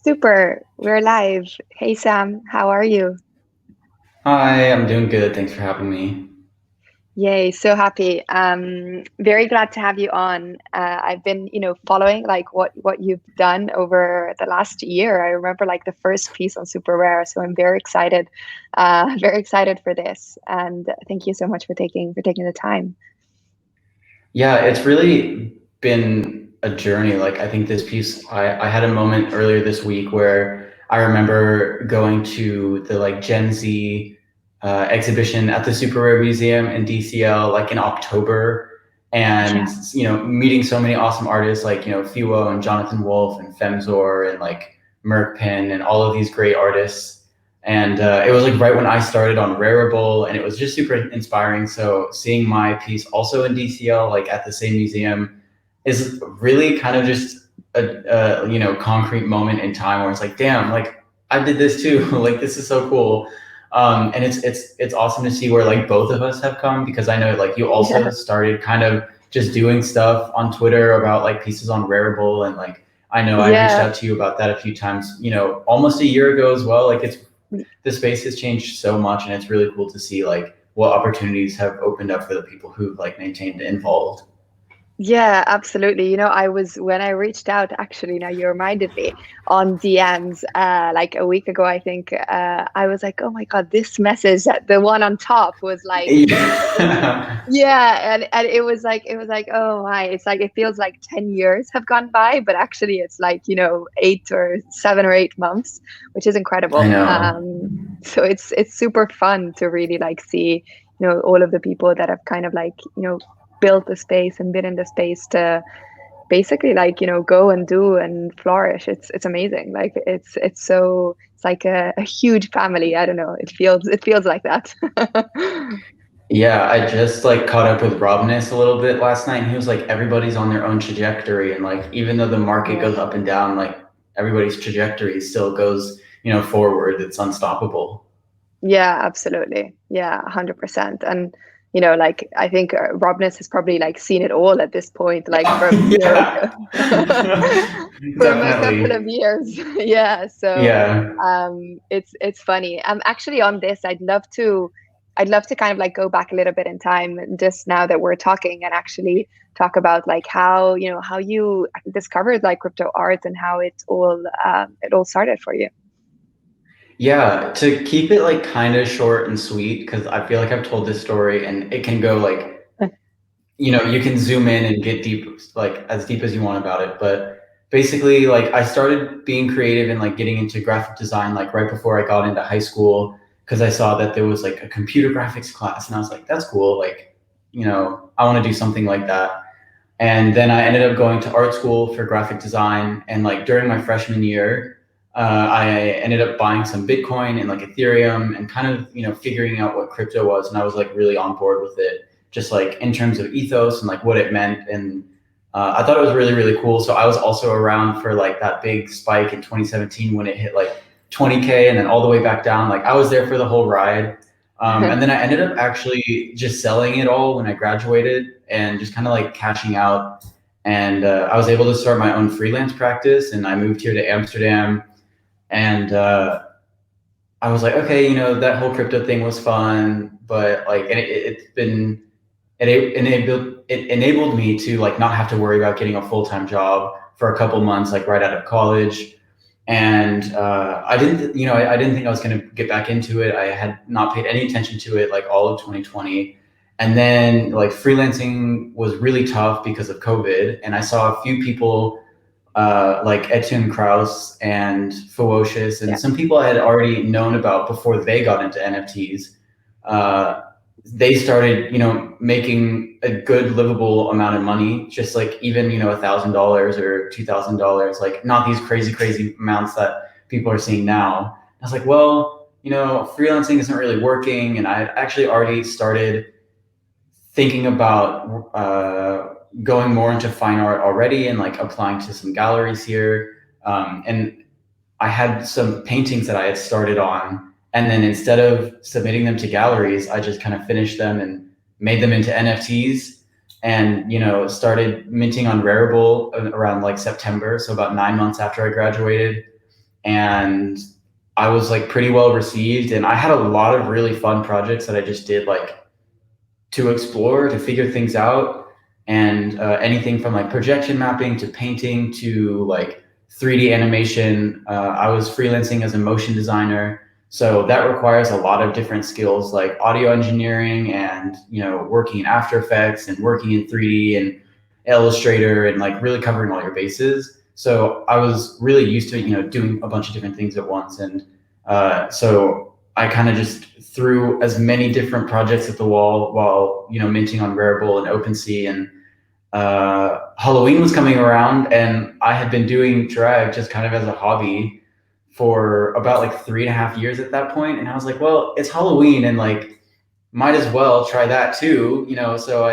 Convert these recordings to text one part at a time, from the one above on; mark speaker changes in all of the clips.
Speaker 1: Super, we're live. Hey Sam, how are you?
Speaker 2: Hi, I'm doing good. Thanks for having me.
Speaker 1: Yay, so happy. Very glad to have you on. I've been, following like what you've done over the last year. I remember like the first piece on Super Rare, so I'm very excited, very excited for this. And thank you so much for taking the time.
Speaker 2: Yeah, it's really been a journey. Like, I think this piece, I had a moment earlier this week where I remember going to the like Gen Z exhibition at the Super Rare Museum in DCL, like in October, and
Speaker 1: Yeah,
Speaker 2: meeting so many awesome artists like Fuwo and Jonathan Wolf and Femzor and like Merkpin and all of these great artists. And it was like right when I started on Rarible, and it was just super inspiring. So seeing my piece also in DCL, like at the same museum, is really kind of just a concrete moment in time where it's like, damn, like I did this too. Like this is so cool. And it's awesome to see where like both of us have come, because I know like you also
Speaker 1: yeah,
Speaker 2: started kind of just doing stuff on Twitter about like pieces on Rarible, and like I know I reached
Speaker 1: yeah.
Speaker 2: out to you about that a few times, almost a year ago as well. Like it's the space has changed so much, and it's really cool to see like what opportunities have opened up for the people who've like maintained involved.
Speaker 1: Yeah, absolutely. I was when I reached out, actually, now you reminded me on DMs like a week ago, I think. I was like, oh my God, this message, the one on top was like
Speaker 2: Yeah.
Speaker 1: yeah, and it was like, oh my, it's like it feels like 10 years have gone by, but actually it's like, 7 or 8 months, which is
Speaker 2: I
Speaker 1: incredible.
Speaker 2: know.
Speaker 1: So it's super fun to really like see, all of the people that have kind of like, built the space and been in the space to basically like, go and do and flourish. It's amazing. Like it's like a huge family. I don't know. It feels like that.
Speaker 2: Yeah, I just like caught up with Robness a little bit last night, and he was like, everybody's on their own trajectory, and like even though the market
Speaker 1: Yeah.
Speaker 2: goes up and down, like everybody's trajectory still goes, forward. It's unstoppable.
Speaker 1: Yeah, absolutely. Yeah, 100%. And like I think Robness has probably like seen it all at this point, like from
Speaker 2: Yeah.
Speaker 1: from a couple of
Speaker 2: Definitely.
Speaker 1: years. Yeah, so
Speaker 2: Yeah.
Speaker 1: it's funny. Actually on this, I'd love to kind of like go back a little bit in time just now that we're talking and actually talk about like how you discovered like crypto art and how it all started for you.
Speaker 2: Yeah, to keep it like kind of short and sweet, because I feel like I've told this story and it can go like, you can zoom in and get deep, like as deep as you want about it. But basically, like I started being creative and like getting into graphic design like right before I got into high school, because I saw that there was like a computer graphics class, and I was like, that's cool. Like, I want to do something like that. And then I ended up going to art school for graphic design. And like during my freshman year, I ended up buying some Bitcoin and like Ethereum, and kind of, figuring out what crypto was. And I was like really on board with it, just like in terms of ethos and like what it meant. And I thought it was really, really cool. So I was also around for like that big spike in 2017 when it hit like 20K and then all the way back down. Like I was there for the whole ride. And then I ended up actually just selling it all when I graduated and just kind of like cashing out. And I was able to start my own freelance practice, and I moved here to Amsterdam. And I was like, okay, that whole crypto thing was fun, but like, and it's been, it enabled me to like not have to worry about getting a full-time job for a couple months, like right out of college. And I didn't, I didn't think I was going to get back into it. I had not paid any attention to it like all of 2020. And then like freelancing was really tough because of COVID. And I saw a few people like Etienne Krause and Ferocious, and
Speaker 1: Yeah.
Speaker 2: some people I had already known about before they got into NFTs. Uh, they started, making a good livable amount of money, just like even, $1,000 or $2,000, like not these crazy, crazy amounts that people are seeing now. I was like, well, freelancing isn't really working. And I actually already started thinking about going more into fine art already, and like applying to some galleries here. And I had some paintings that I had started on, and then instead of submitting them to galleries, I just kind of finished them and made them into NFTs, and started minting on Rarible around like September, so about 9 months after I graduated. and I was like pretty well received, and I had a lot of really fun projects that I just did like to explore, to figure things out, and anything from like projection mapping to painting to like 3D animation. I was freelancing as a motion designer, so that requires a lot of different skills like audio engineering and working in After Effects and working in 3D and Illustrator and like really covering all your bases. So I was really used to doing a bunch of different things at once, and so I kind of just threw as many different projects at the wall while minting on Rarible and OpenSea. And Halloween was coming around, and I had been doing drag just kind of as a hobby for about like 3.5 years at that point. And I was like, well, it's Halloween, and like might as well try that too, So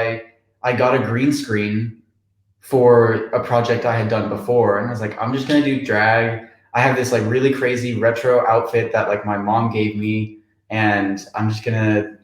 Speaker 2: I got a green screen for a project I had done before, and I was like, I'm just gonna do drag. I have this like really crazy retro outfit that like my mom gave me, and I'm just gonna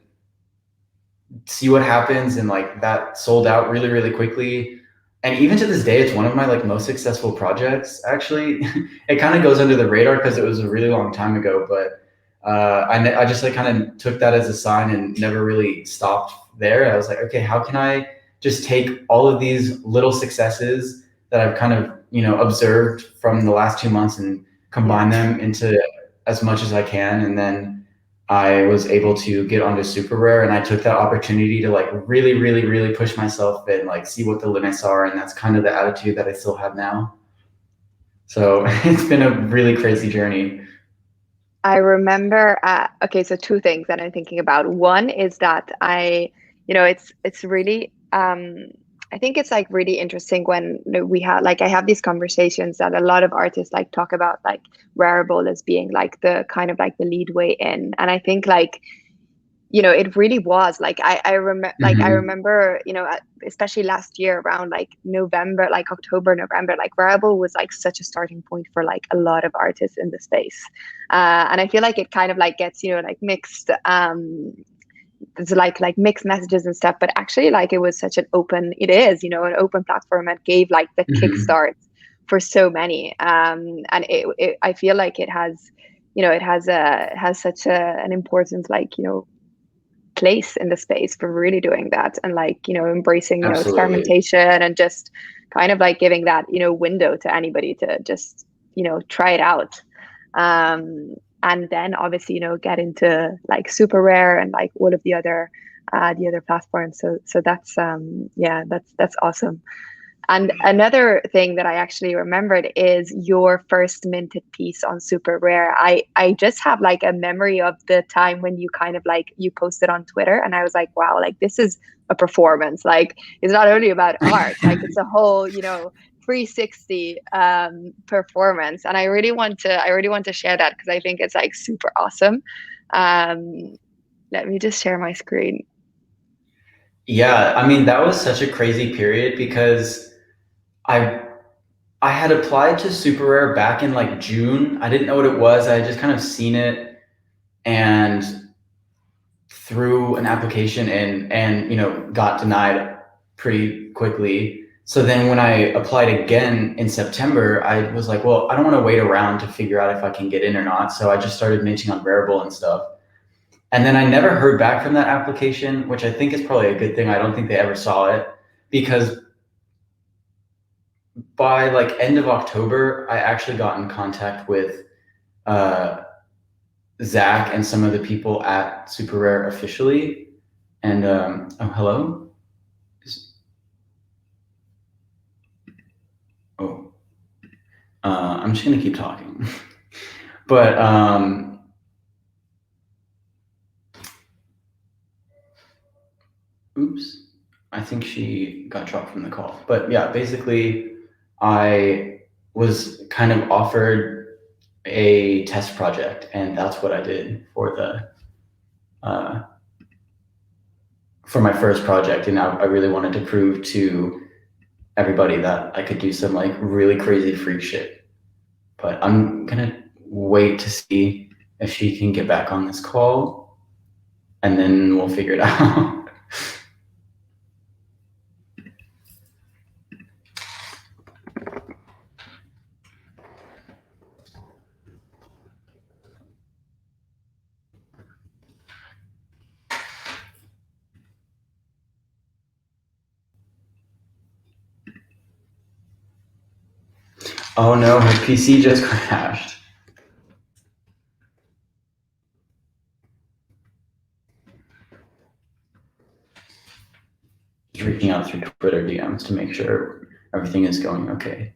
Speaker 2: see what happens. And like that sold out really, really quickly. And even to this day, it's one of my like most successful projects. Actually, it kind of goes under the radar because it was a really long time ago. But I just like kind of took that as a sign and never really stopped there. I was like, okay, how can I just take all of these little successes that I've kind of observed from the last 2 months and
Speaker 1: Yeah.
Speaker 2: combine them into as much as I can. And then I was able to get onto Super Rare, and I took that opportunity to like really, really, really push myself and like see what the limits are. And that's kind of the attitude that I still have now. So it's been a really crazy journey.
Speaker 1: I remember, okay, so two things that I'm thinking about. One is that it's really, I think it's like really interesting when we have like I have these conversations that a lot of artists like talk about like Rarible as being like the kind of like the lead way in, and I think like it really was like I
Speaker 2: Mm-hmm.
Speaker 1: remember, especially last year around like November, like October, November, like Rarible was like such a starting point for like a lot of artists in the space. And I feel like it kind of like gets, like mixed, there's like mixed messages and stuff, but actually like it was such an open, it is, an open platform that gave like the
Speaker 2: Mm-hmm.
Speaker 1: kickstart for so many. And I feel like it has, it has such an important like, place in the space for really doing that, and like embracing
Speaker 2: Absolutely.
Speaker 1: experimentation, and just kind of like giving that window to anybody to just try it out. And then obviously get into like Super Rare and like all of the other platforms. So that's yeah, that's awesome. And another thing that I actually remembered is your first minted piece on Super Rare. I just have like a memory of the time when you kind of like you posted on Twitter, and I was like, wow, like this is a performance. Like it's not only about art, like it's a whole, 360 performance. And I really want to share that because I think it's like super awesome. Um Let me just share my screen.
Speaker 2: Yeah, I mean that was such a crazy period because I I had applied to Super Rare back in like June. I didn't know what it was. I had just kind of seen it and threw an application in, and got denied pretty quickly. So then when I applied again in September, I was like, well, I don't want to wait around to figure out if I can get in or not. So I just started minting on Rarible and stuff. And then I never heard back from that application, which I think is probably a good thing. I don't think they ever saw it, because by like end of October, I actually got in contact with uh, Zach and some of the people at Super Rare officially. And oh, hello. Oh, I'm just gonna keep talking. But oops, I think she got dropped from the call. But yeah, basically, I was kind of offered a test project, and that's what I did uh, for my first project. And I really wanted to prove to everybody that I could do some like really crazy freak shit. But I'm gonna wait to see if she can get back on this call, and then we'll figure it out. Oh no, her PC just crashed. Just reaching out through Twitter DMs to make sure everything is going okay.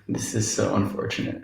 Speaker 2: This is so unfortunate.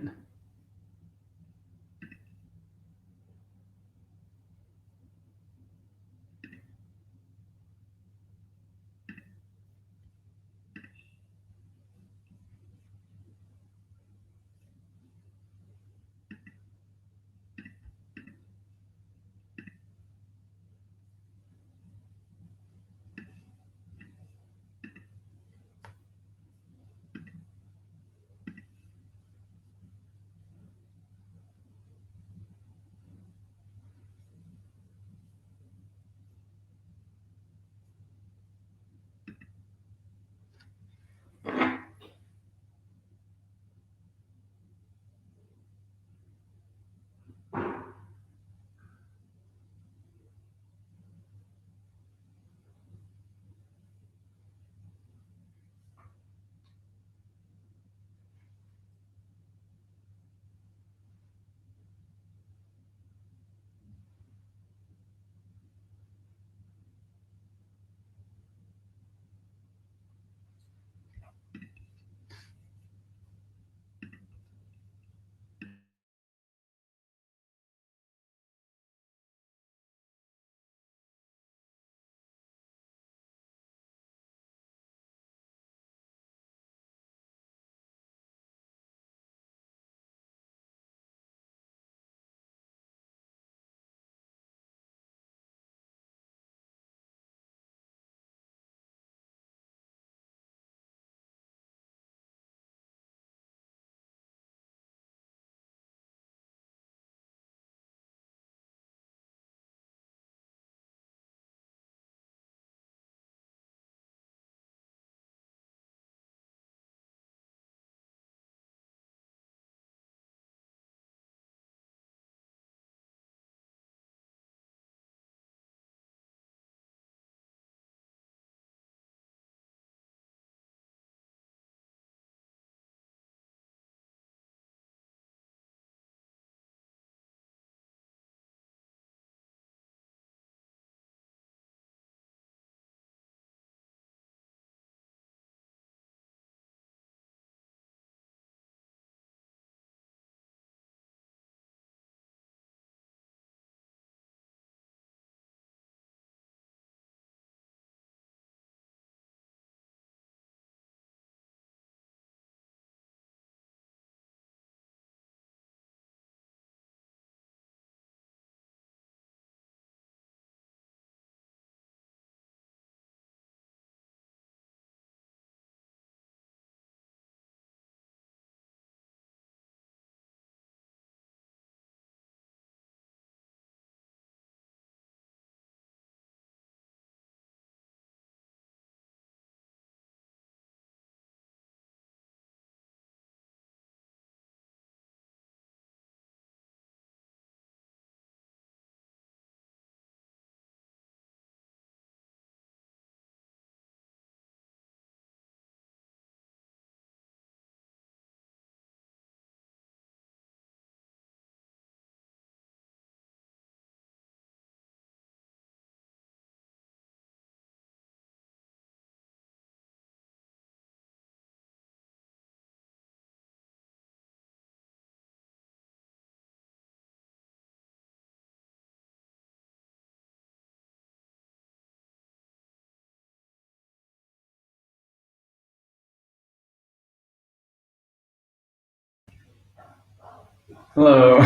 Speaker 2: Hello.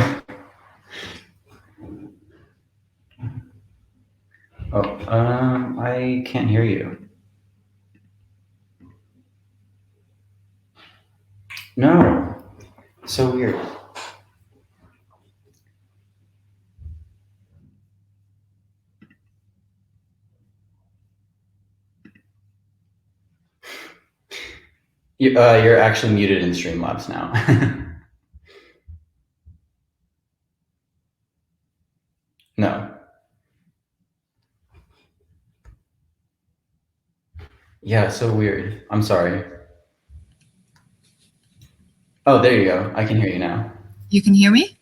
Speaker 2: Oh, I can't hear you. No. So weird. You're actually muted in Streamlabs now. No. Yeah, so weird. I'm sorry. Oh, there you go. I can hear you now.
Speaker 3: You can hear me?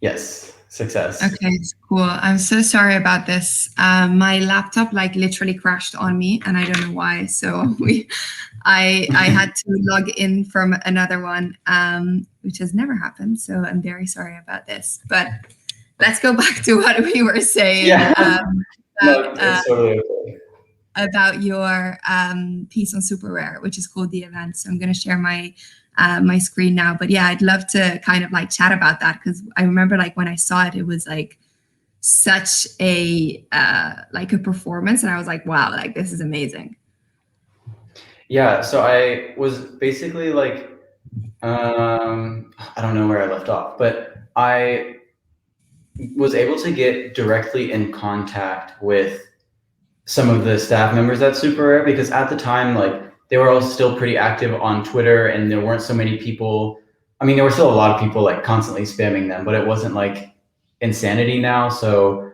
Speaker 2: Yes. Success.
Speaker 3: Okay, it's cool. I'm so sorry about this. My laptop like literally crashed on me, and I don't know why. So I had to log in from another one, which has never happened. So I'm very sorry about this. But let's go back to what we were saying
Speaker 2: Yeah. No,
Speaker 3: about,
Speaker 2: it's totally okay.
Speaker 3: about your piece on Super Rare, which is called The Event. So I'm going to share my screen now. But yeah, I'd love to kind of like chat about that, because I remember like when I saw it, it was like such a like a performance, and I was like, wow, like this is amazing.
Speaker 2: Yeah, so I was basically like, I don't know where I left off, but I was able to get directly in contact with some of the staff members at Super Rare, because at the time, like, they were all still pretty active on Twitter, and there weren't so many people. I mean, there were still a lot of people like constantly spamming them, but it wasn't like insanity now. So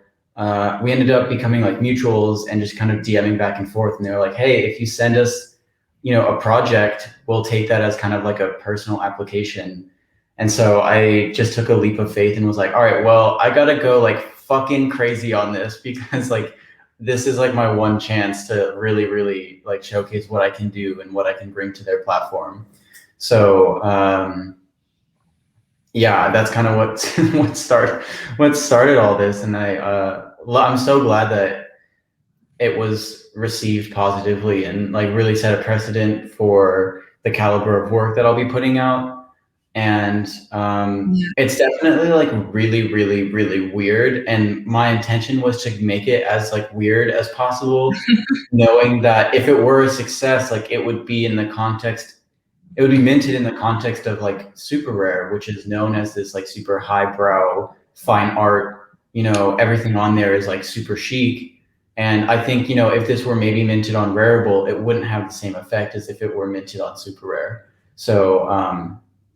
Speaker 2: we ended up becoming like mutuals and just kind of DMing back and forth. And they were like, "Hey, if you send us, a project, we'll take that as kind of like a personal application." And so I just took a leap of faith and was like, "All right, well, I gotta go like fucking crazy on this because like." This is like my one chance to really, really like showcase what I can do and what I can bring to their platform. So yeah, that's kind of what what started all this, and I'm so glad that it was received positively and like really set a precedent for the caliber of work that I'll be putting out. And
Speaker 3: Yeah.
Speaker 2: it's definitely like really, really, really weird. And my intention was to make it as like weird as possible, knowing that if it were a success, like it would be minted in the context of like Super Rare, which is known as this like super highbrow fine art. Everything on there is like super chic. And I think, if this were maybe minted on Rarible, it wouldn't have the same effect as if it were minted on Super Rare. So,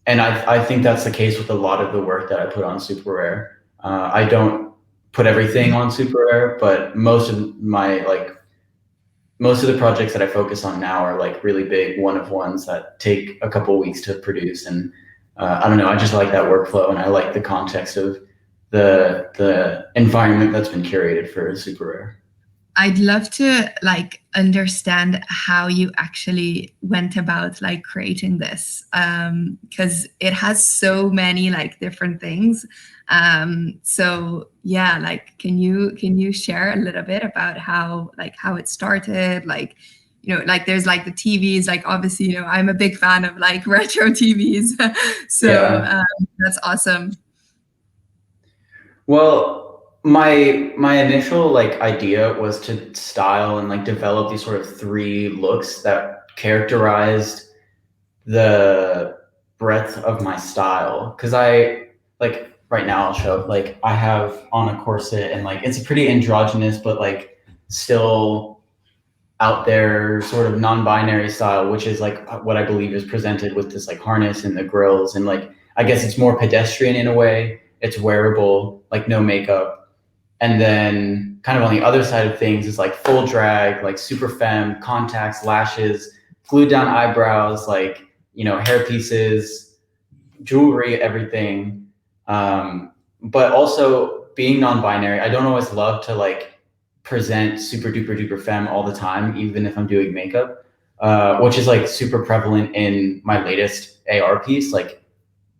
Speaker 2: and I think that's the case with a lot of the work that I put on Super Rare. I don't put everything on Super Rare, but most of the projects that I focus on now are like really big one of ones that take a couple weeks to produce. And I don't know, I just like that workflow, and I like the context of the environment that's been curated for Super Rare.
Speaker 3: I'd love to like understand how you actually went about like creating this, because it has so many like different things. So yeah, like can you share a little bit about how it started? Like, like there's like the TVs, like obviously, I'm a big fan of like retro TVs. So
Speaker 2: Yeah.
Speaker 3: that's awesome.
Speaker 2: Well, my initial like idea was to style and like develop these sort of three looks that characterized the breadth of my style. Because I like right now I'll show up, like I have on a corset, and like it's a pretty androgynous but like still out there sort of non-binary style, which is like what I believe is presented with this like harness and the grills. And like I guess it's more pedestrian in a way. It's wearable, like no makeup. And then kind of on the other side of things is like full drag, like super femme, contacts, lashes, glued down eyebrows, like, hair pieces, jewelry, everything. But also being non-binary, I don't always love to like present super duper duper femme all the time, even if I'm doing makeup, which is like super prevalent in my latest AR piece. Like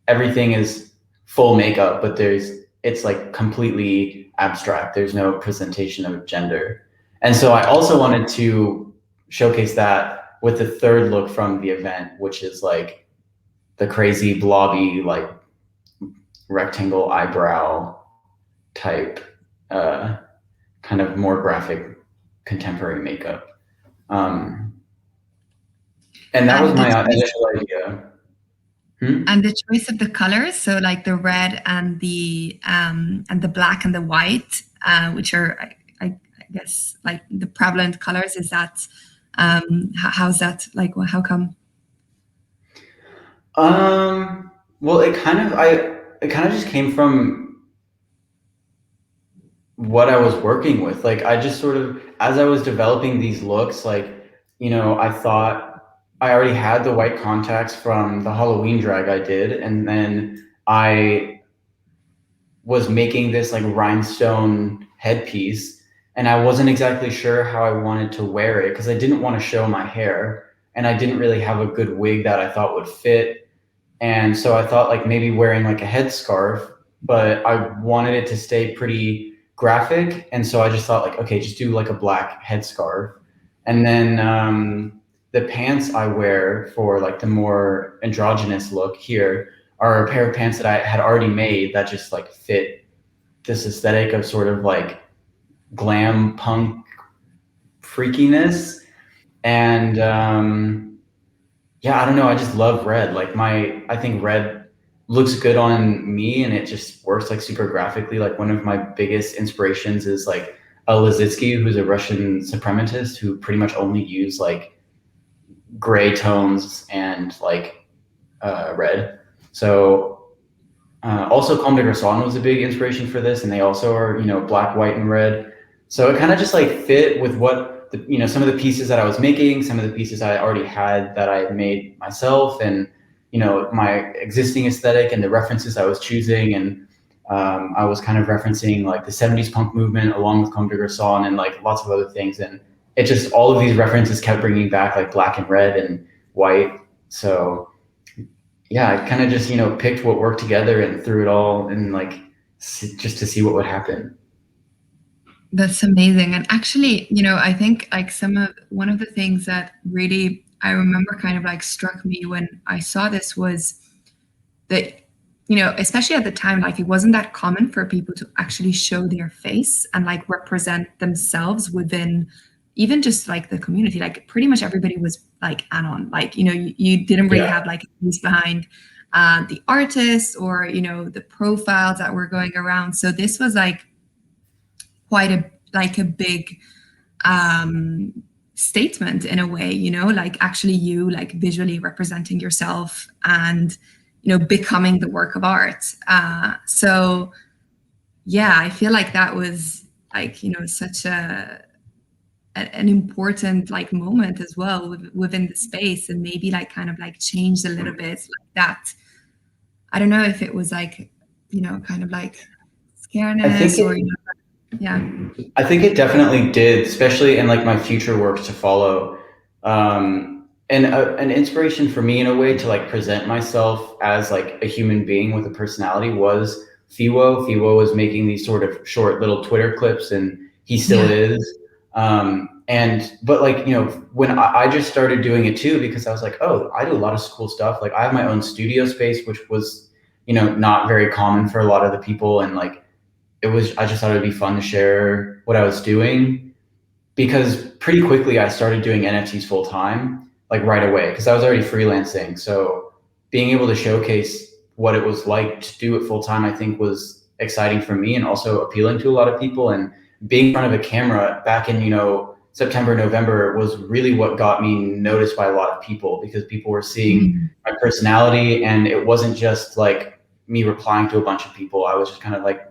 Speaker 2: everything is full makeup, but it's like completely abstract. There's no presentation of gender. And so I also wanted to showcase that with the third look from the event, which is like the crazy blobby, like rectangle eyebrow type, uh, kind of more graphic contemporary makeup. Um, and that was
Speaker 3: And the
Speaker 2: my
Speaker 3: choice
Speaker 2: initial idea. Hmm?
Speaker 3: and the choice of the colors, so like the red and the black and the white, which are I guess like the prevalent colors. Is that how's that like? How come?
Speaker 2: Well, it kind of just came from what I was working with. Like I just sort of, as I was developing these looks, like, I thought I already had the white contacts from the Halloween drag I did, and then I was making this like rhinestone headpiece, and I wasn't exactly sure how I wanted to wear it because I didn't want to show my hair, and I didn't really have a good wig that I thought would fit. And so I thought like maybe wearing like a headscarf, but I wanted it to stay pretty graphic. And so I just thought like, okay, just do like a black headscarf. And then the pants I wear for like the more androgynous look here are a pair of pants that I had already made that just like fit this aesthetic of sort of like glam punk freakiness. And yeah, I don't know. I just love red. I think red looks good on me, and it just works like super graphically. Like one of my biggest inspirations is like a Lazitsky, who's a Russian suprematist who pretty much only used like gray tones and like red. So also, Comme des Garçons was a big inspiration for this, and they also are, black, white, and red. So it kind of just like fit with what some of the pieces that I was making, some of the pieces I already had that I made myself, and my existing aesthetic and the references I was choosing, and I was kind of referencing like the '70s punk movement along with Comme des Garçons and like lots of other things, and it just all of these references kept bringing back like black and red and white. So yeah, I kind of just picked what worked together and threw it all in like just to see what would happen.
Speaker 3: That's amazing. And actually, I think like one of the things that really I remember kind of like struck me when I saw this was that, especially at the time, like it wasn't that common for people to actually show their face and like represent themselves within even just like the community. Like pretty much everybody was like anon, like, you didn't really
Speaker 2: Yeah.
Speaker 3: have like a piece behind the artists or, the profiles that were going around. So this was like quite a big um statement in a way, like actually you like visually representing yourself and becoming the work of art. So yeah, I feel like that was like such an important like moment as well within the space, and maybe like kind of like changed a little bit like that. I don't know if it was like kind of like
Speaker 2: I think
Speaker 3: scareness or
Speaker 2: it
Speaker 3: yeah.
Speaker 2: I think it definitely did, especially in like my future work to follow. And an inspiration for me in a way to like present myself as like a human being with a personality was Fiwo. Fiwo was making these sort of short little Twitter clips, and he still
Speaker 3: Yeah.
Speaker 2: is. But like, when I just started doing it too, because I was like, oh, I do a lot of cool stuff. Like I have my own studio space, which was, not very common for a lot of the people. And like, I just thought it'd be fun to share what I was doing, because pretty quickly I started doing NFTs full time, like right away, because I was already freelancing. So being able to showcase what it was like to do it full time, I think was exciting for me and also appealing to a lot of people. And being in front of a camera back in, September, November was really what got me noticed by a lot of people, because people were seeing
Speaker 3: Mhm.
Speaker 2: my personality, and it wasn't just like me replying to a bunch of people. I was just kind of like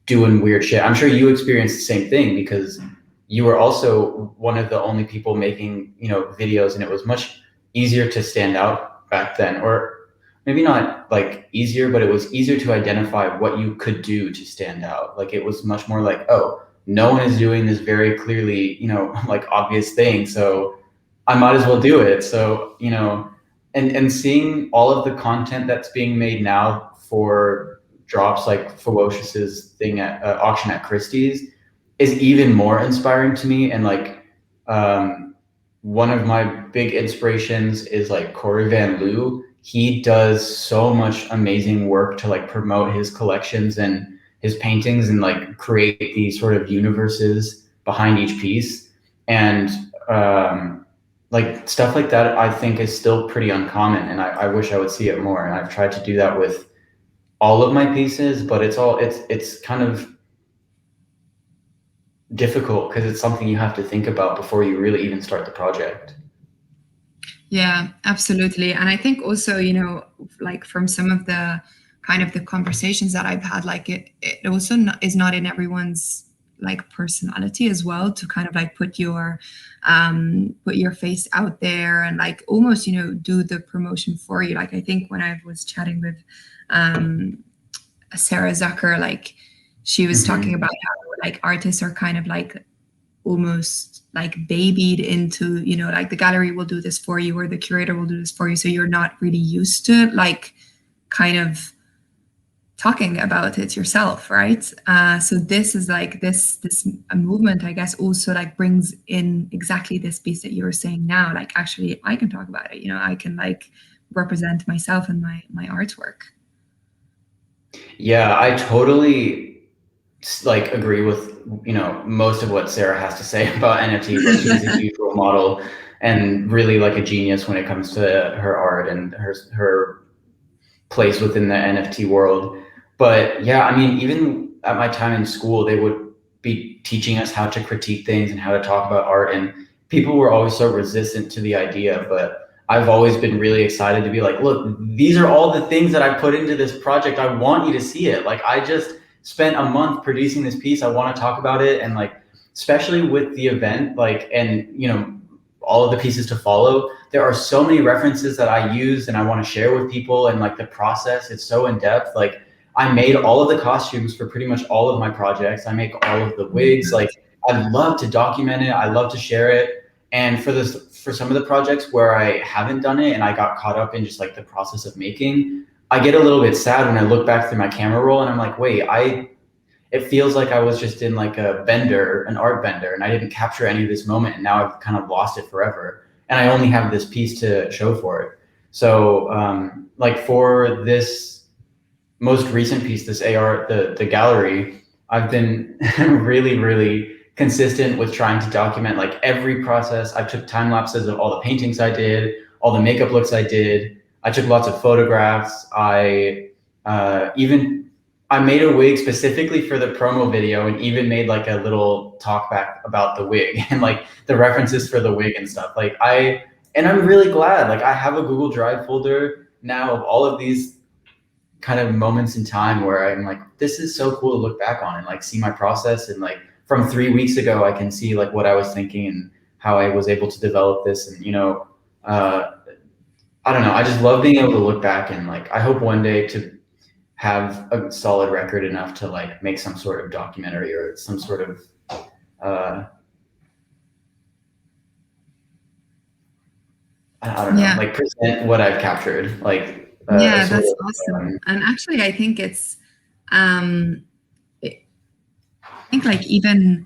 Speaker 2: doing weird shit. I'm sure you experienced the same thing, because you were also one of the only people making, videos, and it was much easier to stand out back then. Or maybe not like easier, but it was easier to identify what you could do to stand out. Like it was much more like, oh, no one is doing this very clearly, like obvious thing. So I might as well do it. So, and seeing all of the content that's being made now for drops like Ferocious's thing at auction at Christie's is even more inspiring to me. And like, one of my big inspirations is like Corey Van Loo. he does so much amazing work to like promote his collections and his paintings and like create these sort of universes behind each piece. And like stuff like that, I think is still pretty uncommon, and I wish I would see it more. And I've tried to do that with all of my pieces, but it's kind of difficult because it's something you have to think about before you really even start the project.
Speaker 3: Yeah, absolutely. And I think also, you know, like from some of the kind of the conversations that I've had, like it also is not in everyone's like personality as well to kind of like put your face out there and like almost, you know, do the promotion for you. Like I think when I was chatting with Sarah Zucker, like she was talking about how like artists are kind of like almost like babied into, you know, like the gallery will do this for you or the curator will do this for you, so you're not really used to like kind of talking about it yourself, right? So this is like this movement, I guess, also like brings in exactly this piece that you were saying now, like actually I can talk about it, you know, I can like represent myself and my artwork.
Speaker 2: Yeah, I totally like agree with, you know, most of what Sarah has to say about NFTs. Like she's a huge role model and really like a genius when it comes to her art and her place within the NFT world. But yeah, I mean, even at my time in school, they would be teaching us how to critique things and how to talk about art, and people were always so resistant to the idea. But I've always been really excited to be like, look, these are all the things that I put into this project. I want you to see it. Like I just spent a month producing this piece. I want to talk about it. And like, especially with the event, like, and you know, all of the pieces to follow, there are so many references that I use and I want to share with people, and like the process, it's so in depth. Like I made all of the costumes for pretty much all of my projects. I make all of the wigs. Like I love to document it. I love to share it. And for some of the projects where I haven't done it and I got caught up in just like the process of making, I get a little bit sad when I look back through my camera roll and I'm like, wait, it feels like I was just in like a bender, an art bender, and I didn't capture any of this moment, and now I've kind of lost it forever. And I only have this piece to show for it. So like for this most recent piece, this AR, the gallery, I've been really, really consistent with trying to document like every process. I took time lapses of all the paintings I did, all the makeup looks I did. I took lots of photographs. I made a wig specifically for the promo video and even made like a little talk back about the wig and like the references for the wig and stuff. And I'm really glad, like I have a Google Drive folder now of all of these kind of moments in time where I'm like, this is so cool to look back on and like see my process. And like from 3 weeks ago, I can see like what I was thinking and how I was able to develop this. And, you know, I don't know. I just love being able to look back and like, I hope one day to have a solid record enough to like make some sort of documentary or some sort of I don't know, like present what I've captured. Like
Speaker 3: yeah, that's awesome. And actually, I think it's I think like even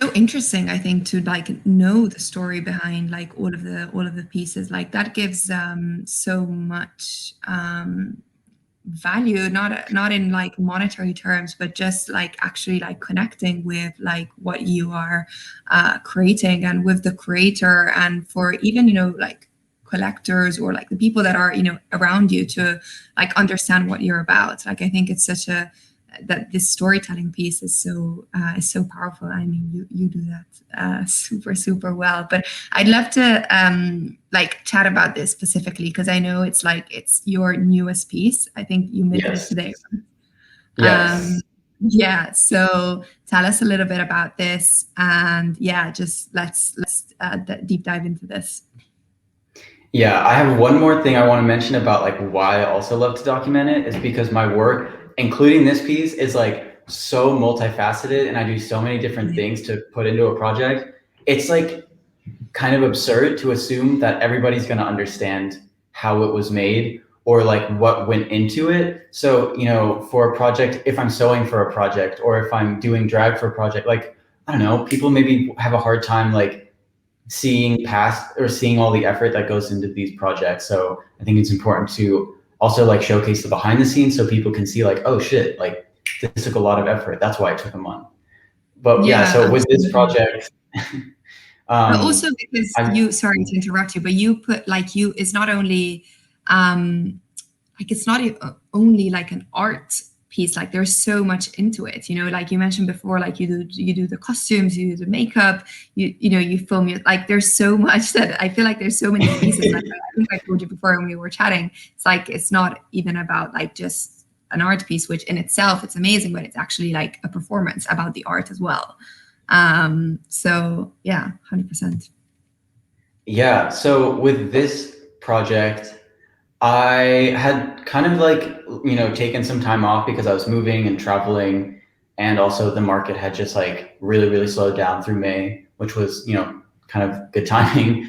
Speaker 3: so interesting, I think, to like know the story behind like all of the pieces. Like that gives so much value, not in like monetary terms, but just like actually like connecting with like what you are creating and with the creator, and for even, you know, like collectors or like the people that are, you know, around you to like understand what you're about. Like I think it's such a that this storytelling piece is so powerful. I mean, you do that super well. But I'd love to like chat about this specifically because I know it's like it's your newest piece. I think you minted it today.
Speaker 2: Yes.
Speaker 3: Yeah. So tell us a little bit about this, and yeah, just let's deep dive into this.
Speaker 2: Yeah, I have one more thing I want to mention about like why I also love to document it is because my work, including this piece, is like so multifaceted and I do so many different things to put into a project. It's like kind of absurd to assume that everybody's going to understand how it was made or like what went into it. So, you know, for a project, if I'm sewing for a project or if I'm doing drag for a project, like, I don't know, people maybe have a hard time like seeing past or seeing all the effort that goes into these projects. So I think it's important to also like showcase the behind the scenes so people can see like, oh shit, like this took a lot of effort. That's why it took a month. But yeah,
Speaker 3: Yeah,
Speaker 2: so with this
Speaker 3: absolutely.
Speaker 2: project,
Speaker 3: But also because
Speaker 2: I
Speaker 3: you, sorry to interrupt you, but you put like you, it's not only um like it's not only like an art piece, like there's so much into it, you know, like you mentioned before, like you do the costumes, you do the makeup, you know, you film it, like there's so much that I feel like there's so many pieces, like I think I told you before when we were chatting, it's like it's not even about like just an art piece, which in itself it's amazing, but it's actually like a performance about the art as well. So yeah, 100%.
Speaker 2: Yeah, so with this project, I had kind of like, taken some time off because I was moving and traveling, and also the market had just like really, really slowed down through May, which was, kind of good timing.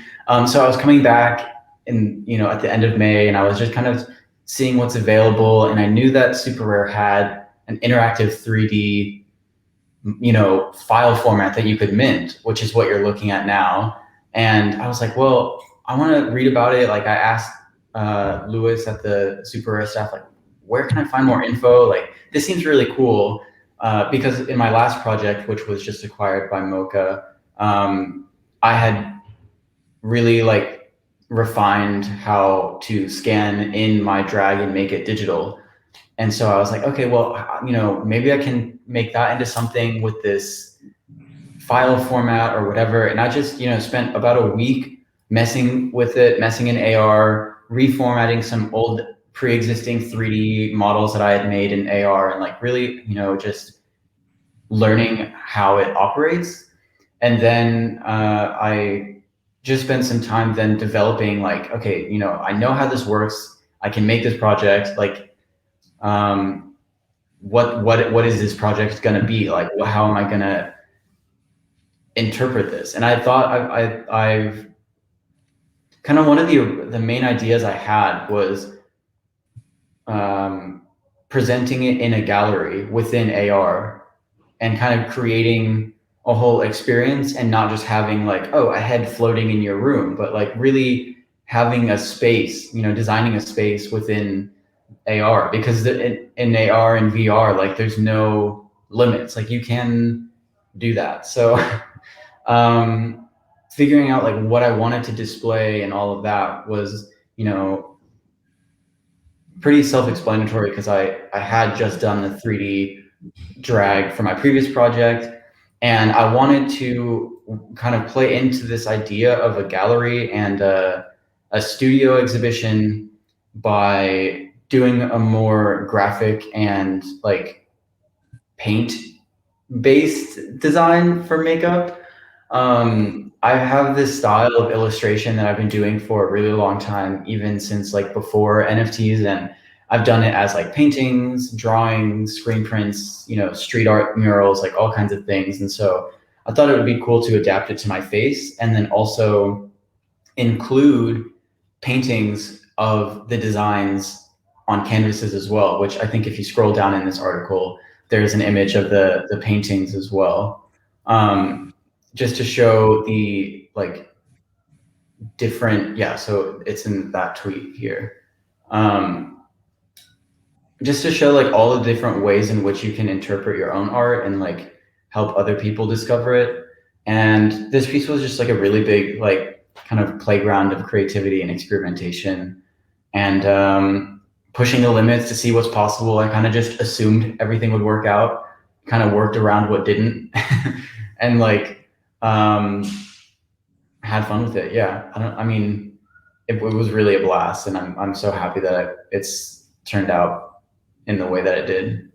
Speaker 2: So I was coming back at the end of May, and I was just kind of seeing what's available, and I knew that Super Rare had an interactive 3D file format that you could mint, which is what you're looking at now. And I was like, well, I want to read about it. Like I asked Lewis at the Super Rare staff, like, where can I find more info? Like this seems really cool. Because in my last project, which was just acquired by Mocha, I had really like refined how to scan in my drag and make it digital. And so I was like, okay, well, maybe I can make that into something with this file format or whatever. And I just, spent about a week messing with it, messing in AR, reformatting some old pre-existing 3D models that I had made in AR, and like really, just learning how it operates. And then I just spent some time then developing like, okay, I know how this works. I can make this project. Like, what is this project going to be like? How am I going to interpret this? And I thought I've kind of one of the main ideas I had was presenting it in a gallery within AR and kind of creating a whole experience, and not just having like, oh, a head floating in your room, but like really having a space, designing a space within AR, because in AR and VR, like there's no limits. Like you can do that. So figuring out like what I wanted to display and all of that was, pretty self-explanatory, because I had just done the 3D drag for my previous project, and I wanted to kind of play into this idea of a gallery and a studio exhibition by doing a more graphic and like paint based design for makeup. I have this style of illustration that I've been doing for a really long time, even since like before NFTs, and I've done it as like paintings, drawings, screen prints, street art, murals, like all kinds of things. And so I thought it would be cool to adapt it to my face, and then also include paintings of the designs on canvases as well, which I think if you scroll down in this article, there's an image of the paintings as well. Just to show the like different, yeah, so it's in that tweet here. Just to show like all the different ways in which you can interpret your own art and like help other people discover it. And this piece was just like a really big like kind of playground of creativity and experimentation, and pushing the limits to see what's possible. I kind of just assumed everything would work out, kind of worked around what didn't, and like had fun with it. Yeah, I mean, it was really a blast, and I'm so happy that it's turned out in the way that it did.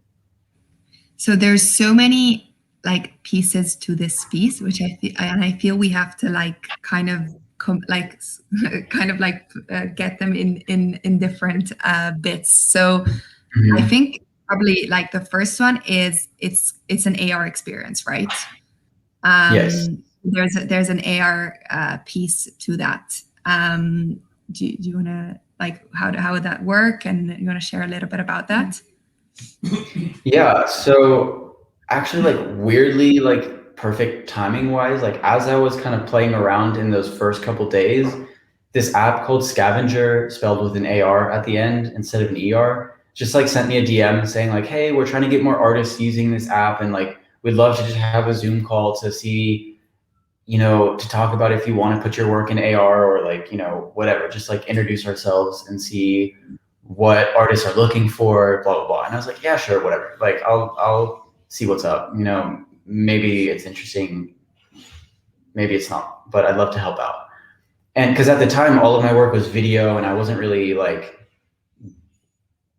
Speaker 3: So there's so many like pieces to this piece, which I feel we have to like kind of get them in different bits. So I think probably like the first one is it's an AR experience, right?
Speaker 2: Yes.
Speaker 3: There's an AR piece to that. Do you want to like how would that work, and you want to share a little bit about that?
Speaker 2: Yeah. So actually, like weirdly, like perfect timing wise. Like as I was kind of playing around in those first couple days, this app called Scavenger, spelled with an AR at the end instead of an ER, just like sent me a DM saying like, hey, we're trying to get more artists using this app, and like we'd love to just have a Zoom call to see, to talk about if you want to put your work in AR or like, whatever, just like introduce ourselves and see what artists are looking for, blah, blah, blah. And I was like, yeah, sure, whatever. Like I'll see what's up, maybe it's interesting, maybe it's not, but I'd love to help out. And because at the time, all of my work was video and I wasn't really like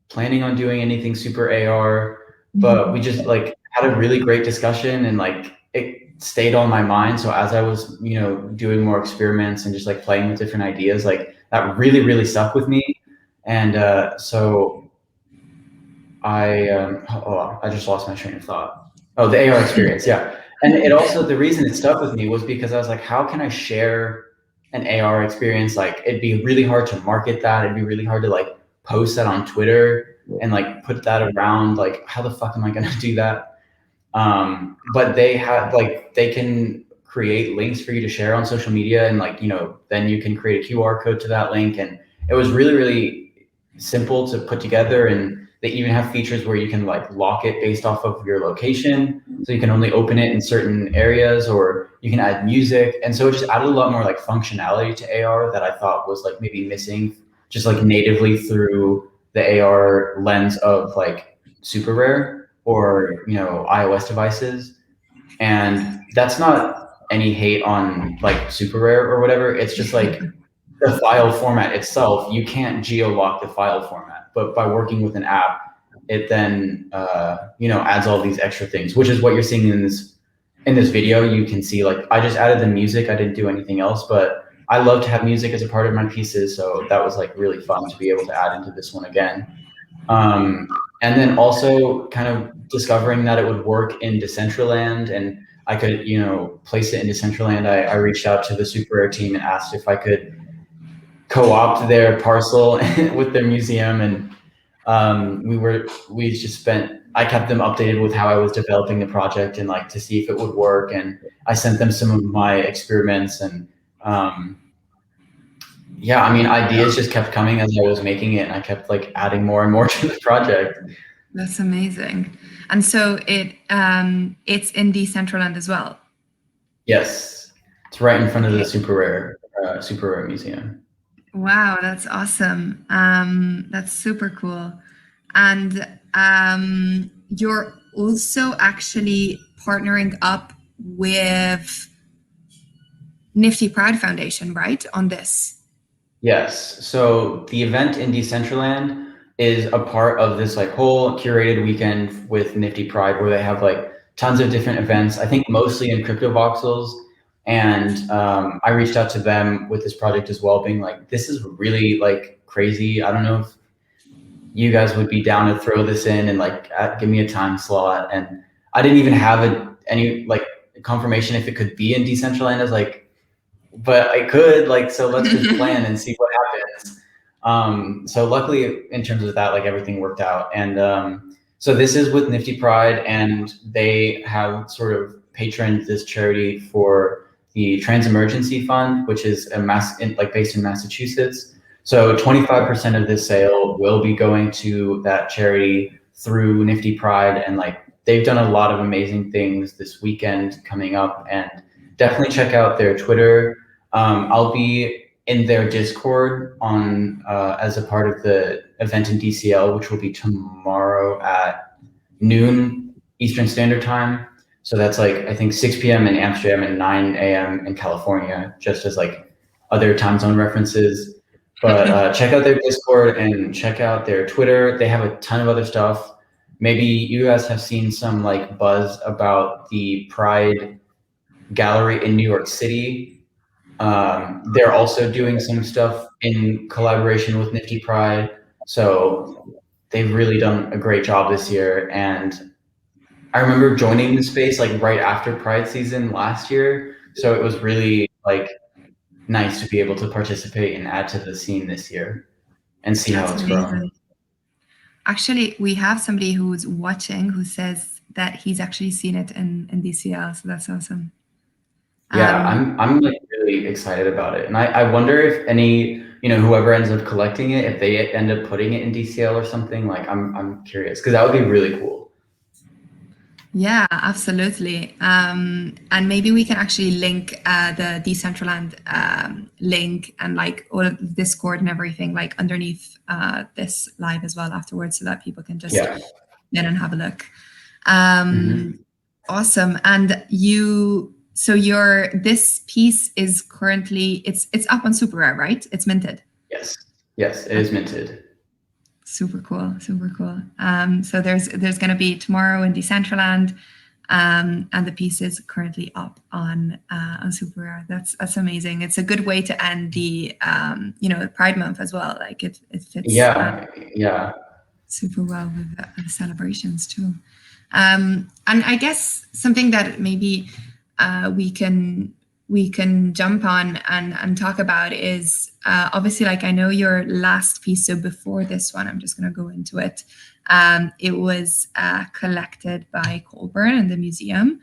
Speaker 2: planning on doing anything super AR, but we just like had a really great discussion and like it stayed on my mind. So as I was, doing more experiments and just like playing with different ideas, like that really, really stuck with me. And so I just lost my train of thought. Oh, the AR experience. Yeah. And it also, the reason it stuck with me was because I was like, how can I share an AR experience? Like it'd be really hard to market that. It'd be really hard to like post that on Twitter and like put that around. Like, how the fuck am I going to do that? But they have like, they can create links for you to share on social media. And like, then you can create a QR code to that link. And it was really, really simple to put together. And they even have features where you can like lock it based off of your location. So you can only open it in certain areas, or you can add music. And so it just added a lot more like functionality to AR that I thought was like maybe missing just like natively through the AR lens of like Super Rare or, iOS devices. And that's not any hate on like Super Rare or whatever. It's just like the file format itself, you can't geo-lock the file format, but by working with an app, it then adds all these extra things, which is what you're seeing in this video. You can see like I just added the music. I didn't do anything else, but I love to have music as a part of my pieces, so that was like really fun to be able to add into this one again. And then also kind of discovering that it would work in Decentraland, and I could place it in Decentraland. I reached out to the Super Rare team and asked if I could co-opt their parcel with their museum, and I kept them updated with how I was developing the project and like to see if it would work, and I sent them some of my experiments, and ideas just kept coming as I was making it, and I kept like adding more and more to the project.
Speaker 3: That's amazing. And so it's in Decentraland as well.
Speaker 2: Yes, it's right in front of the Super Rare Museum.
Speaker 3: Wow, that's awesome. That's super cool. And you're also actually partnering up with Nifty Pride Foundation, right, on this?
Speaker 2: Yes. So the event in Decentraland is a part of this like whole curated weekend with Nifty Pride, where they have like tons of different events, I think mostly in crypto voxels. And I reached out to them with this project as well, being like, this is really like crazy. I don't know if you guys would be down to throw this in and like give me a time slot. And I didn't even have any like confirmation if it could be in Decentraland. I was like, but I could, like, so let's just plan and see what happens. So luckily in terms of that, like everything worked out. And so this is with Nifty Pride, and they have sort of patroned this charity for the Trans Emergency Fund, which is based in Massachusetts. So 25% of this sale will be going to that charity through Nifty Pride, and like they've done a lot of amazing things this weekend coming up, and definitely check out their Twitter. I'll be in their Discord on as a part of the event in DCL, which will be tomorrow at noon Eastern Standard Time. So that's like, I think 6 p.m. in Amsterdam and 9 a.m. in California, just as like other time zone references. But check out their Discord and check out their Twitter. They have a ton of other stuff. Maybe you guys have seen some like buzz about the Pride Gallery in New York City. They're also doing some stuff in collaboration with Nifty Pride. So they've really done a great job this year. And I remember joining the space like right after Pride season last year. So it was really like nice to be able to participate and add to the scene this year and see how it's grown.
Speaker 3: Actually, we have somebody who's watching who says that he's actually seen it in DCL, so that's awesome.
Speaker 2: Yeah, I'm like really excited about it, and I wonder if any, you know, whoever ends up collecting it, if they end up putting it in DCL or something. Like I'm curious because that would be really cool.
Speaker 3: Yeah, absolutely. And maybe we can actually link the Decentraland link and like all of the Discord and everything like underneath this live as well afterwards, so that people can just in and have a look. Awesome. And so this piece is currently it's up on Super Rare, right? It's minted.
Speaker 2: Yes, it is minted.
Speaker 3: Super cool, super cool. So there's going to be tomorrow in Decentraland, and the piece is currently up on Super Rare. That's amazing. It's a good way to end the Pride Month as well. Like it fits super well with the celebrations too. And I guess something that maybe we can jump on and talk about is obviously, like, I know your last piece. So before this one, I'm just going to go into it. It was collected by Colburn in the museum.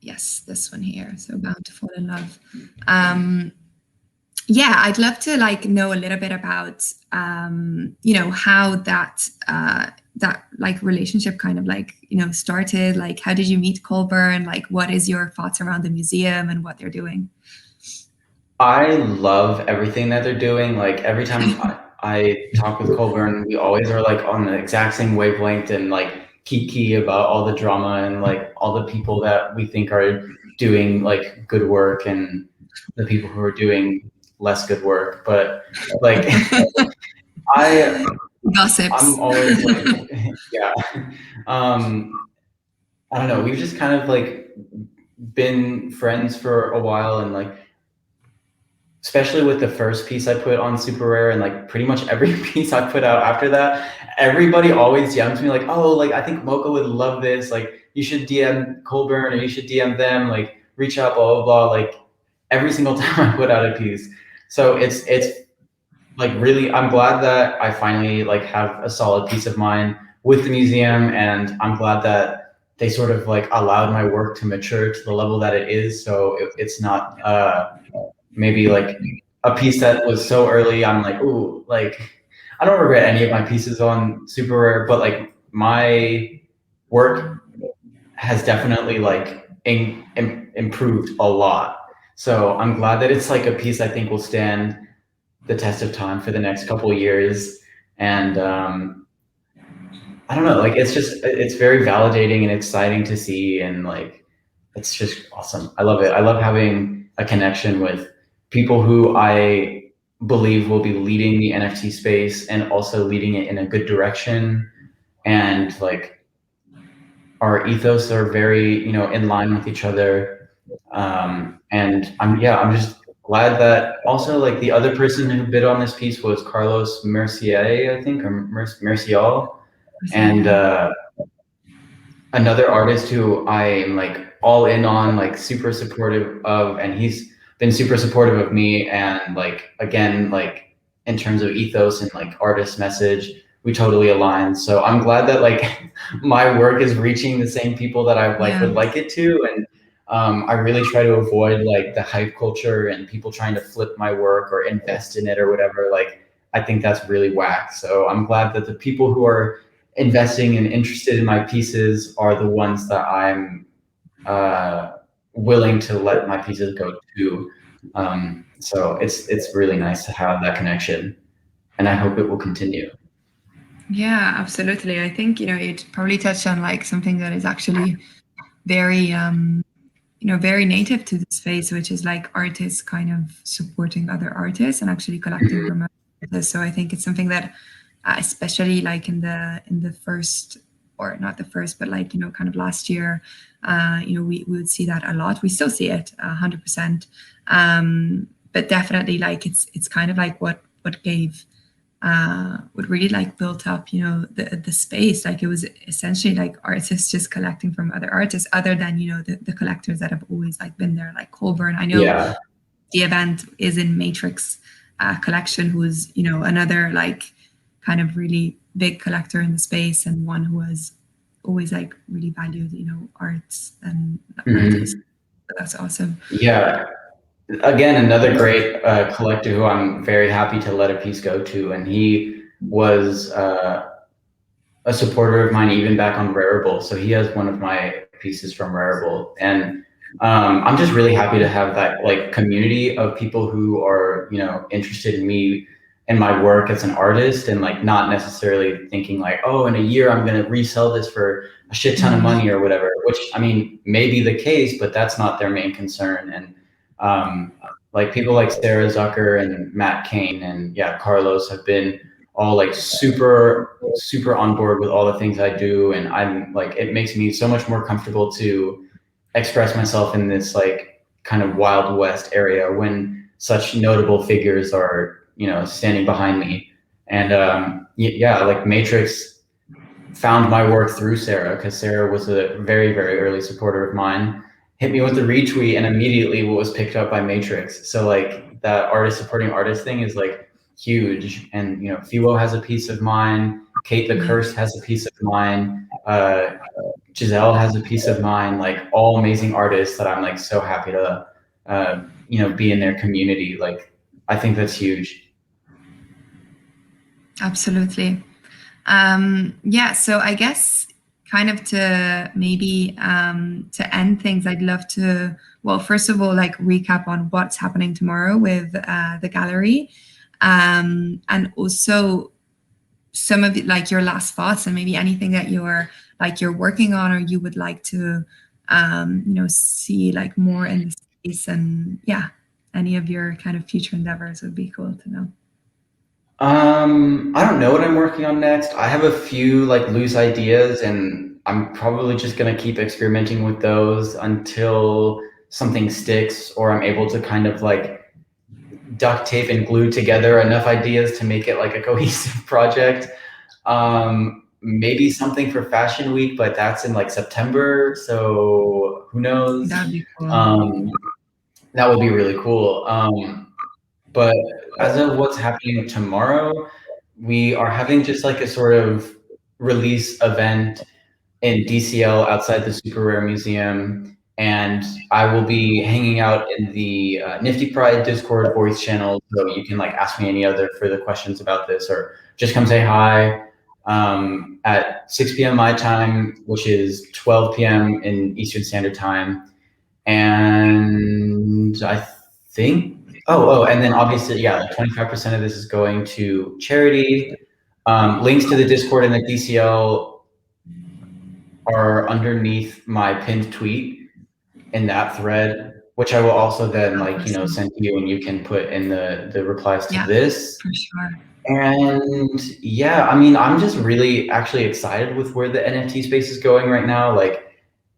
Speaker 3: Yes, this one here. So Bound to Fall in Love. Yeah, I'd love to like know a little bit about how that like relationship kind of like started. Like, how did you meet Colburn? Like, what is your thoughts around the museum and what they're doing?
Speaker 2: I love everything that they're doing. Like every time I talk with Colburn, we always are like on the exact same wavelength and like kiki about all the drama and like all the people that we think are doing like good work and the people who are doing less good work. But like
Speaker 3: gossips.
Speaker 2: I'm always like yeah. I don't know. We've just kind of like been friends for a while, and like especially with the first piece I put on Super Rare and like pretty much every piece I put out after that, everybody always DMs me like, oh, like I think Micol would love this. Like you should DM Colburn or you should DM them, like reach out, blah, blah, blah. Like every single time I put out a piece. So it's like really, I'm glad that I finally like have a solid peace of mind with the museum, and I'm glad that they sort of like allowed my work to mature to the level that it is. So it's not maybe like a piece that was so early. I'm like, ooh, like I don't regret any of my pieces on Super Rare, but like my work has definitely like improved a lot. So I'm glad that it's like a piece I think will stand the test of time for the next couple of years. And I don't know, like it's very validating and exciting to see, and like it's just awesome. I love it. I love having a connection with people who I believe will be leading the NFT space and also leading it in a good direction. And like our ethos are very, in line with each other. And I'm just glad that also like the other person who bid on this piece was Carlos Mercier, I think, or Mercial. And another artist who I'm like all in on, like super supportive of, and he's been super supportive of me. And like, again, like in terms of ethos and like artist message, we totally align. So I'm glad that like my work is reaching the same people that I like would like it to. And I really try to avoid like the hype culture and people trying to flip my work or invest in it or whatever. Like, I think that's really whack. So I'm glad that the people who are investing and interested in my pieces are the ones that I'm willing to let my pieces go to. So it's really nice to have that connection, and I hope it will continue.
Speaker 3: Yeah, absolutely. I think you'd probably touched on like something that is actually very very native to the space, which is like artists kind of supporting other artists and actually collecting from others. So I think it's something that especially like in the first, or not the first, but like kind of last year, we would see that a lot. We still see it 100%, but definitely like it's kind of like what gave what really like built up the space. Like it was essentially like artists just collecting from other artists, other than the collectors that have always like been there, like Colburn. I know the event is in Matrix collection, who's another like kind of really big collector in the space and one who has always like really valued, arts and artists.
Speaker 2: Mhm.
Speaker 3: So that's awesome.
Speaker 2: Yeah. Again, another great collector who I'm very happy to let a piece go to, and he was a supporter of mine even back on Rarible. So he has one of my pieces from Rarible, and I'm just really happy to have that like community of people who are interested in me and my work as an artist, and like not necessarily thinking like, oh, in a year I'm going to resell this for a shit ton of money or whatever. Which I mean may be the case, but that's not their main concern. And um, like people like Sarah Zucker and Matt Kane and Carlos have been all like super on board with all the things I do, and I'm like, it makes me so much more comfortable to express myself in this like kind of Wild West area when such notable figures are standing behind me. And like Matrix found my work through Sarah, because Sarah was a very early supporter of mine, hit me with the retweet, and immediately what was picked up by Matrix. So like that artist supporting artist thing is like huge. And Fiwo has a piece of mine, Kate the Cursed has a piece of mine, Giselle has a piece of mine, like all amazing artists that I'm like so happy to be in their community. Like I think that's huge.
Speaker 3: Absolutely. So I guess kind of to maybe to end things, I'd love to, well, first of all, like recap on what's happening tomorrow with the gallery, and also some of it, like your last thoughts and maybe anything that you're working on or you would like to see like more in the space, and any of your kind of future endeavors would be cool to know.
Speaker 2: I don't know what I'm working on next. I have a few like loose ideas, and I'm probably just gonna keep experimenting with those until something sticks, or I'm able to kind of like duct tape and glue together enough ideas to make it like a cohesive project. Maybe something for Fashion Week, but that's in like September, so who knows?
Speaker 3: That'd be cool.
Speaker 2: That would be really cool. But as of what's happening tomorrow, we are having just like a sort of release event in DCL outside the Super Rare Museum, and I will be hanging out in the Nifty Pride Discord voice channel, so you can like ask me any other further questions about this, or just come say hi at 6 p.m. my time, which is 12 p.m. in Eastern Standard Time. And I think, and then obviously, 25% of this is going to charity. Links to the Discord and the DCL are underneath my pinned tweet in that thread, which I will also then send to you, and you can put in the replies to this.
Speaker 3: For sure.
Speaker 2: And I mean, I'm just really actually excited with where the NFT space is going right now. Like,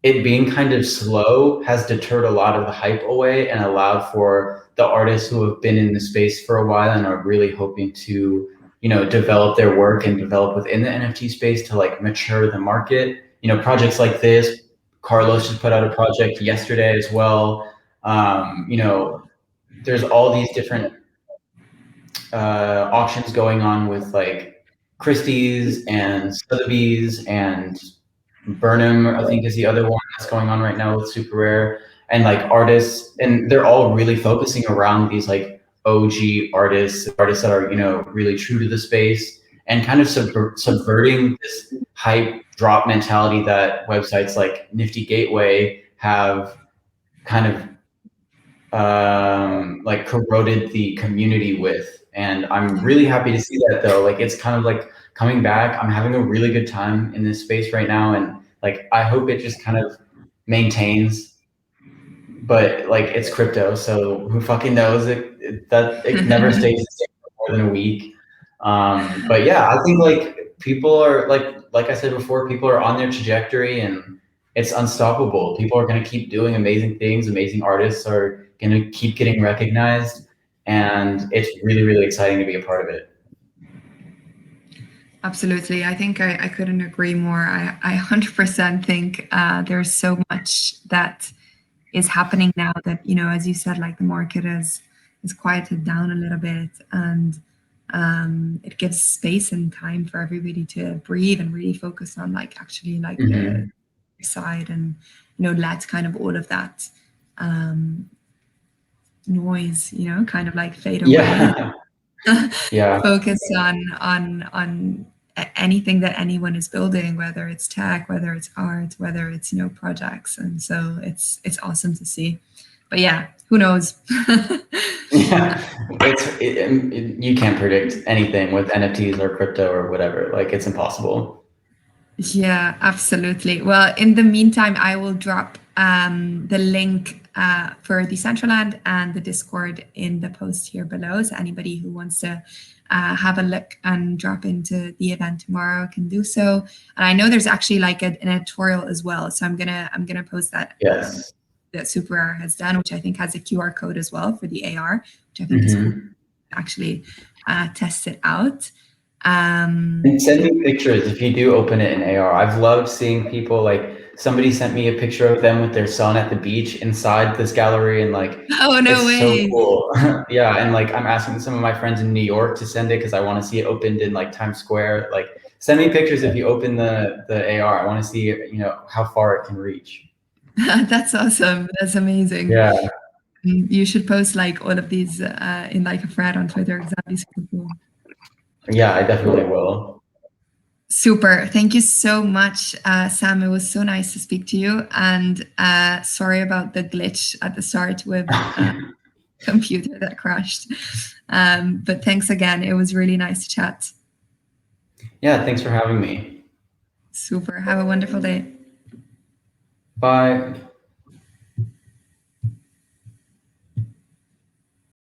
Speaker 2: it being kind of slow has deterred a lot of the hype away and allowed for the artists who have been in the space for a while and are really hoping to, develop their work and develop within the NFT space to like mature the market. Projects like this, Carlos just put out a project yesterday as well. There's all these different auctions going on with like Christie's and Sotheby's and Burnham, I think, is the other one that's going on right now with Super Rare, and like artists, and they're all really focusing around these like OG artists that are really true to the space, and kind of subverting this hype drop mentality that websites like Nifty Gateway have kind of like corroded the community with. And I'm really happy to see that, though. Like, it's kind of like coming back. I'm having a really good time in this space right now, and like I hope it just kind of maintains. But like, it's crypto, so who fucking knows? It never stays the same for more than a week. But I think like people are like I said before, people are on their trajectory, and it's unstoppable. People are going to keep doing amazing things. Amazing artists are going to keep getting recognized, and it's really exciting to be a part of it.
Speaker 3: Absolutely. I think I couldn't agree more. I 100% think there's so much that is happening now that, as you said, like the market is quieted down a little bit. And It gives space and time for everybody to breathe and really focus on like actually like the
Speaker 2: Mm-hmm.
Speaker 3: side, and let kind of all of that noise kind of like fade away.
Speaker 2: Yeah. Yeah.
Speaker 3: Focus on anything that anyone is building, whether it's tech, whether it's art, whether it's projects. And so it's awesome to see. But yeah, who knows?
Speaker 2: Yeah. You can't predict anything with NFTs or crypto or whatever. Like, it's impossible.
Speaker 3: Yeah, absolutely. Well, in the meantime, I will drop the link for Decentraland and the Discord in the post here below. So anybody who wants to have a look and drop into the event tomorrow can do so. And I know there's actually like an editorial as well. So I'm gonna post that
Speaker 2: Yes.
Speaker 3: that Super R has done, which I think has a QR code as well for the AR, which I think is cool.
Speaker 2: Mm-hmm.
Speaker 3: Actually, test it out.
Speaker 2: And send me pictures if you do open it in AR. I've loved seeing people, like, somebody sent me a picture of them with their son at the beach inside this gallery, and like,
Speaker 3: Oh, no
Speaker 2: it's so
Speaker 3: way.
Speaker 2: cool. Yeah, and like, I'm asking some of my friends in New York to send it because I want to see it opened in like Times Square. Like, send me pictures if you open the AR. I want to see, how far it can reach.
Speaker 3: That's awesome. That's amazing.
Speaker 2: Yeah.
Speaker 3: You should post like all of these in like a thread on Twitter. Exactly. Super cool.
Speaker 2: Yeah, I definitely will.
Speaker 3: Super. Thank you so much, Sam. It was so nice to speak to you. And sorry about the glitch at the start with computer that crashed. But thanks again. It was really nice to chat.
Speaker 2: Yeah, thanks for having me.
Speaker 3: Super. Have a wonderful day.
Speaker 2: Bye.